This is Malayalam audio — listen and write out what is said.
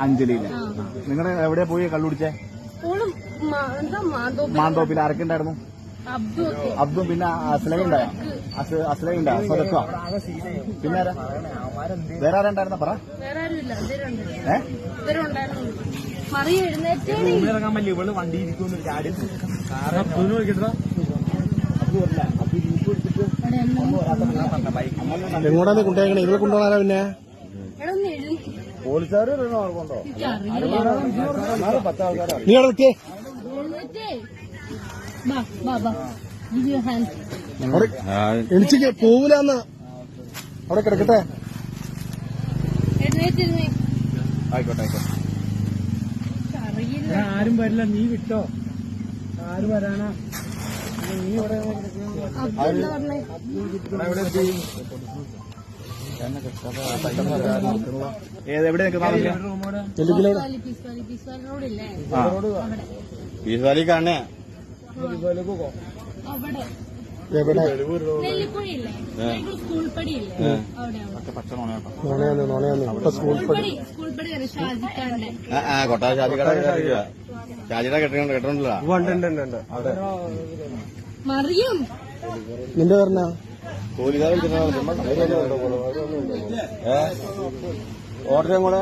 അഞ്ജലിയില്. നിങ്ങള് എവിടെയാ പോയി കള്ളു കുടിച്ചേ? മാന്തോപ്പിൽ ആരൊക്കെ ഉണ്ടായിരുന്നു? അബ്ദും പിന്നെ അസ്ലയുണ്ടായോ? അസ്ലയുണ്ടായോ? സ്വതക്ക പിന്നെ വേറെ ആരുണ്ടായിരുന്ന പറ. ഇറങ്ങാൻ പറ്റില്ല, ഇവള് വണ്ടി ഇരിക്കുന്നു. എങ്ങോട്ടാ കൊണ്ടുപോയേക്കണേ? ഇവിടെ കൊണ്ടുപോകാനാ? പിന്നെ പോലീസുകാർ നീ അവിടെ നിൽക്കേ. എണിച്ചിക്ക് പോവില്ലാന്ന് അവിടെ കിടക്കട്ടെ. ആയിക്കോട്ടെ. ആരും വരില്ല, നീ വിട്ടോ. ആര് വരാനാ? നീ ഇവിടെ എവിടെ പീസ്വാലി കാണേ? കൊട്ടാ ഷാജിക്കട ഷാജിയുടെ കെട്ടിട്ടുണ്ടല്ലോ. നിന്റെ പറഞ്ഞ പോലീസുകാർ ഓർഡറും കൂടെ